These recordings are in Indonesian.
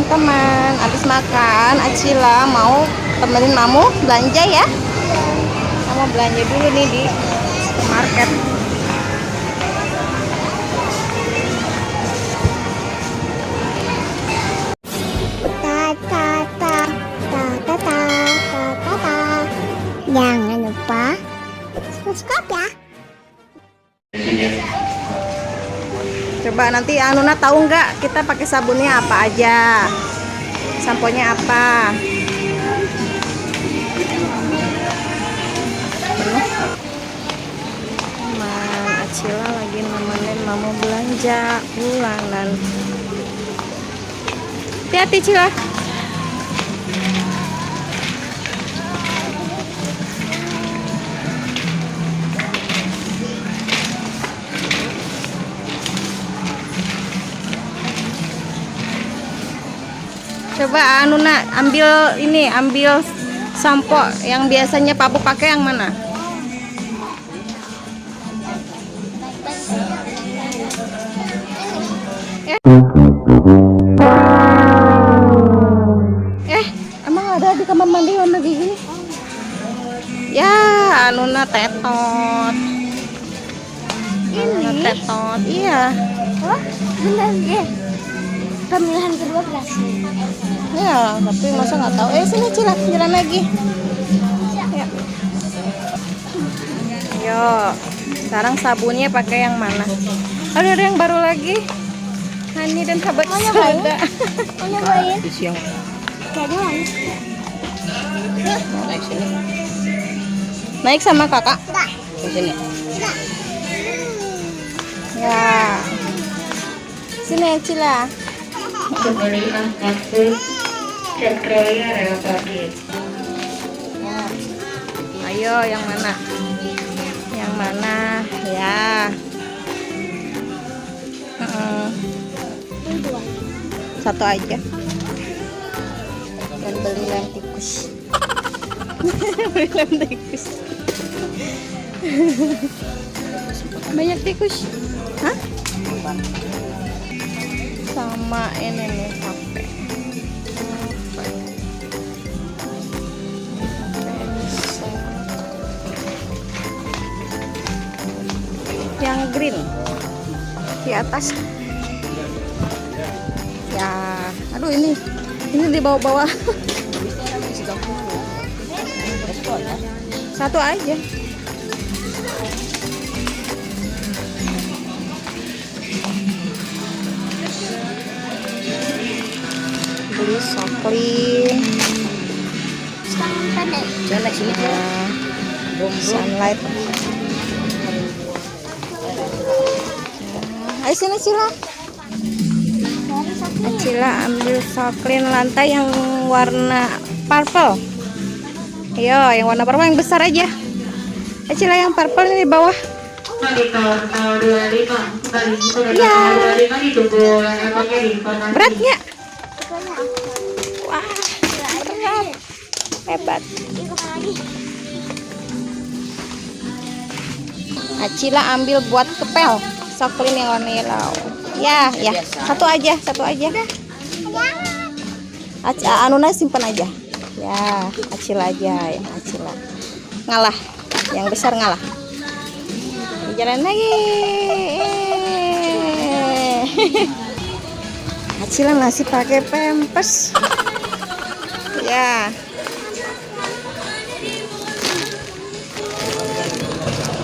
teman-teman. Habis makan, Acila mau temenin Mamu belanja ya. Kita mau belanja dulu nih di market. Jangan lupa subscribe ya. Coba nanti Anuna tahu nggak kita pakai sabunnya apa aja, samponya apa. Teman Acila lagi nemenin Mamu belanja bulanan. Hati-hati Cila. Coba Anuna ambil ini, ambil sampo yang biasanya Papu pakai yang mana? Emang ada di kamar mandi warna gini? Ya, Anuna tetot. Anuna tetot, iya. Oh, benar deh. Pemilihan kedua berhasil. Ya, tapi masa nggak tahu. Sini Cila, jalan lagi. Ya. Yo, sekarang sabunnya pakai yang mana? Ada yang baru lagi. Hani dan sahabat soda. Mau nyobain? Siang. Jadi manis. Naik sini. Naik sama kakak. Enggak. Di sini. Enggak. Ya. Sini Cila. Pembelian kartu cek raya relatif. Ayo, yang mana? Yang mana? Ya. Satu aja. Dan beli lem tikus. Beli lem tikus. Banyak tikus. Hah? Sama ini nih HP. Yang green di atas. Ya, aduh ini di bawah-bawah. Satu aja. Beli Soklin. Jangan sini ya. Sunlight. Ayo sini Cila. Acila ambil Soklin lantai yang warna purple. Ayo, yang warna purple yang besar aja. Acila yang purple ini di bawah. Ya. Beratnya. Wah, berat. Hebat. Acila ambil buat kepel Soklin yang warna yellow. Ya, satu aja. Anuna simpan aja. Ya, Acila aja yang Acila. Ngalah, yang besar ngalah. Jalan lagi. Acila masih pakai pampers. Ya.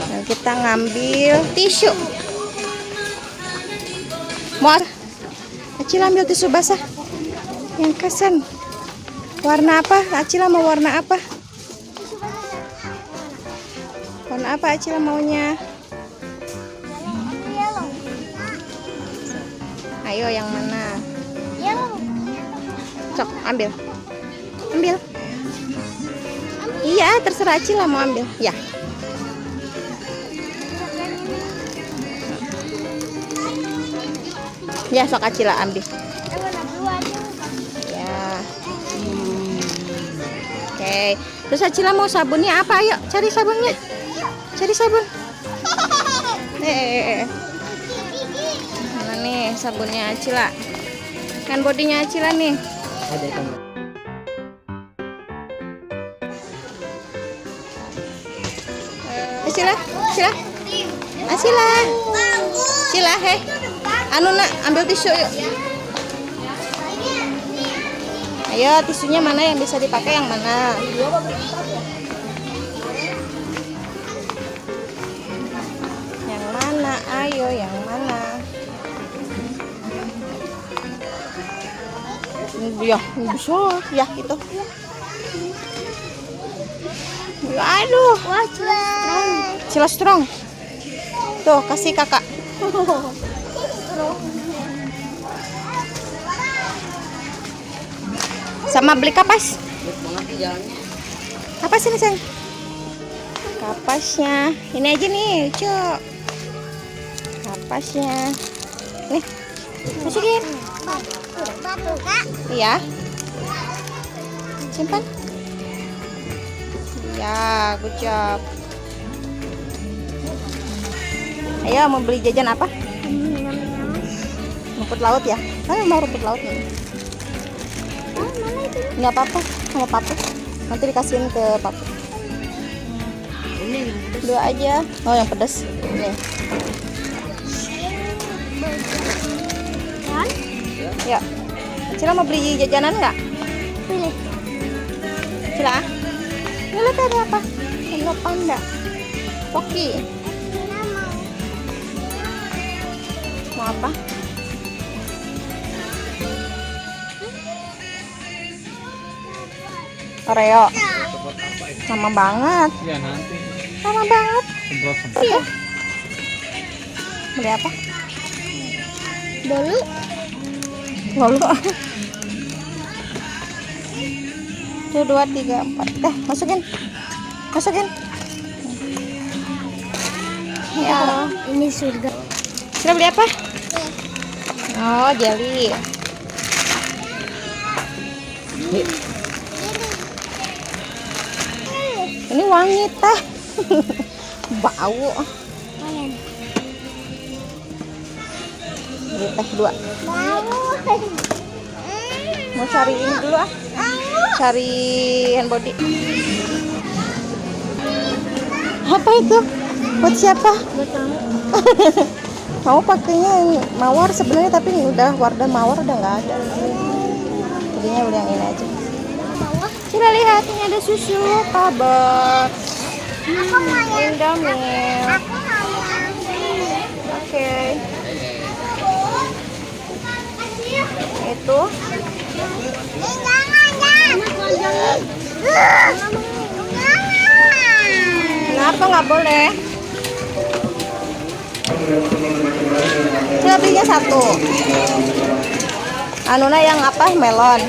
Dan kita ngambil tisu. Mau Acila ambil tisu basah yang kesan. Warna apa? Acila mau warna apa? Warna apa Acila maunya? Ayo yang mana? Sok, ambil. Iya, terserah Acila mau ambil. Ya. Ya, sok Acila ambil. Ya. Oke. Terus Acila mau sabunnya apa? Ayo, cari sabunnya. Cari sabun. Mana nih sabunnya Acila? Kan bodinya Acila nih. Sila, Sila. Sila. Sila, heh. Anu nak, ambil tisu yuk. Ayo, tisunya mana yang bisa dipakai, yang mana? Yang mana? Ayo, yang mana? Ya, bisa. Ya, itu. Aduh. Wah, Sila strong. Tuh, kasih kakak. Sama beli kapas. Kapas ini, sayang. Kapasnya. Ini aja nih, Cok. Kapasnya. Nih. Masukin. Iya. Simpan. Ya, good job. Ayo, mau beli jajan apa? Rumput laut ya? Mau rumput laut nih. Nggak apa-apa, sama papu. Nanti dikasihin ke papu. Dua aja. Oh, yang pedas. Nih. Ya. Cila mau beli jajanan nggak? Pilih. Cila. Lihat ada apa? Hello Panda. Poki. Mau apa? Oreo. Lama banget. Ya nanti. Lama banget. Iya. Beli apa? Bolu. Bolu. 1, 2, 3, 4. Dah, masukin. Masukin. Ya. Ini surga. Sudah beli apa? Oh, jelly. Ini wangi teh. Bau. Beli teh 2. Mau cari ini dulu ah. Cari hand body. Apa itu? Buat siapa? Buat kamu. Kamu pakainya yang mawar sebenarnya, tapi udah Wardah mawar udah nggak ada. Jadinya beli yang ini aja. Coba lihat, ini ada susu kabar. Aku mau yang Indomie. Aku mau yang ini. Oke. Itu. Kenapa nggak boleh? Coba belinya 1. Anuna yang apa? Melon.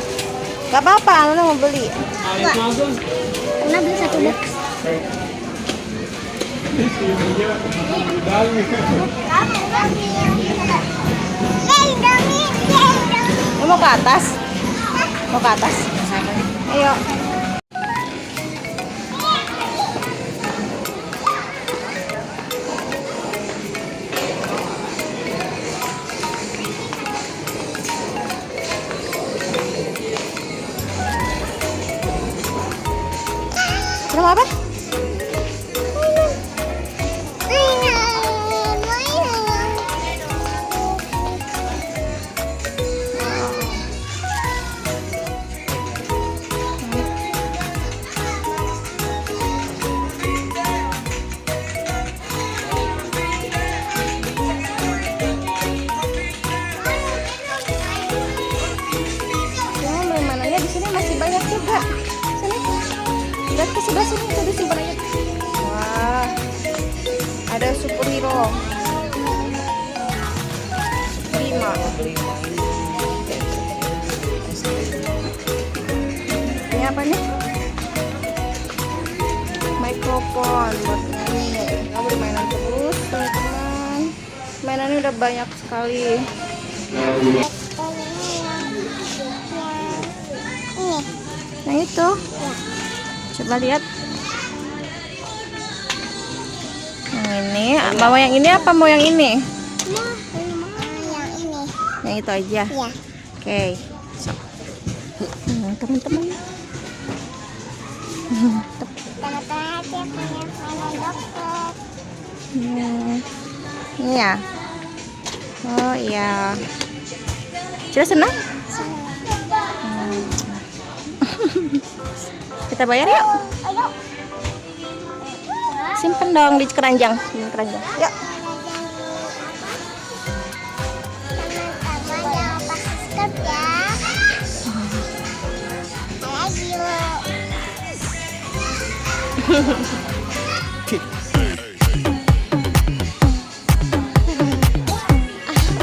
Gak apa-apa, Anuna mau beli. Karena beli 1 box. Mau ke atas? Mau ke atas? Ayo. Belum apa? Mainannya di sini masih banyak juga. Sini. Lihat ke sebelah sini, kita disimpan aja. Wah. Ada superhero. 5. Ini apa nih? Mikrofon buat nyanyi. Kita beli mainan terus, teman-teman. Mainannya udah banyak sekali. Yang itu. Coba lihat. Yang ini. Mau yang ini apa mau yang ini? Yang ini. Yang itu aja. Ya. Oke. So. teman-teman. Teman-teman aja punya mainan dokter. Ini ya. Oh iya. Cila senang? Kita bayar yuk. Ayo. Simpen dong di keranjang. Simpen keranjang. Yuk. Teman-teman jangan lupa subscribe ya. I love you.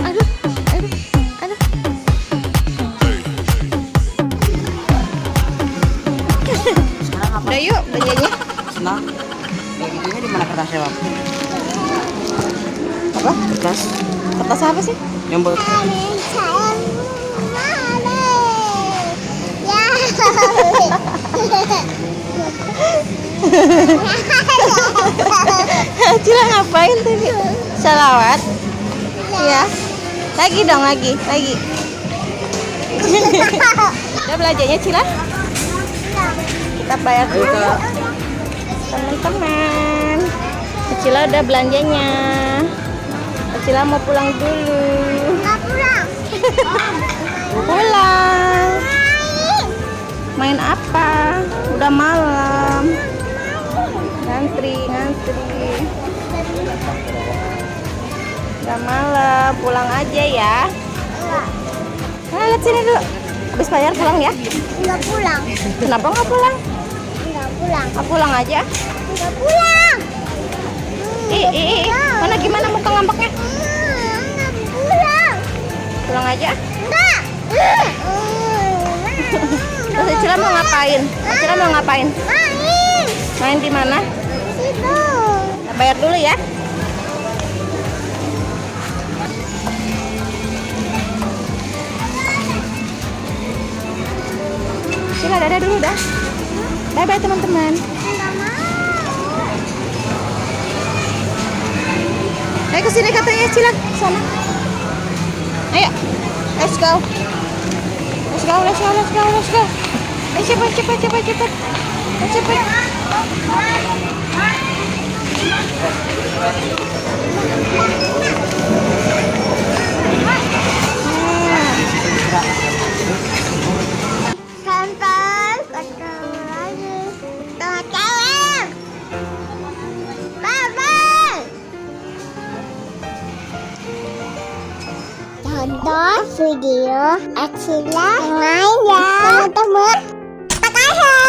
Aduh, aduh, aduh. Udah yuk belanjanya. Senang. Kayak gitunya di mana kertasnya, Bang? Apa? Kertas Kertas apa sih? yang buat Cila ngapain tadi? Salawat? Iya. Lagi dong, lagi. Udah belanjanya Cila? Kita bayar dulu yuk. Teman-teman. Cila udah belanjanya. Cila mau pulang dulu. Nggak pulang. Pulang. Main apa? Udah malam. Ngantri. Udah malam, pulang aja ya. Nah, lihat sini dulu. Habis bayar pulang ya? Nggak pulang. Kenapa nggak pulang? Nggak pulang. Nggak pulang aja? Nggak pulang. Mana gimana muka ngambeknya? Nggak pulang. Pulang aja. Nggak. Terus Cila mau ngapain? Cila mau ngapain? Main. Main di mana? Situ. Kita bayar dulu ya. Cila dadah dulu dah. Bye teman-teman. Nggak mau. Ayo kesini katanya Cila, sana. Ayo, let's go. Ayo cepet. Tonton, ketemu lagi. Tonton. Bye. Tonton video Aksila main ya teman-teman. Terima kasih.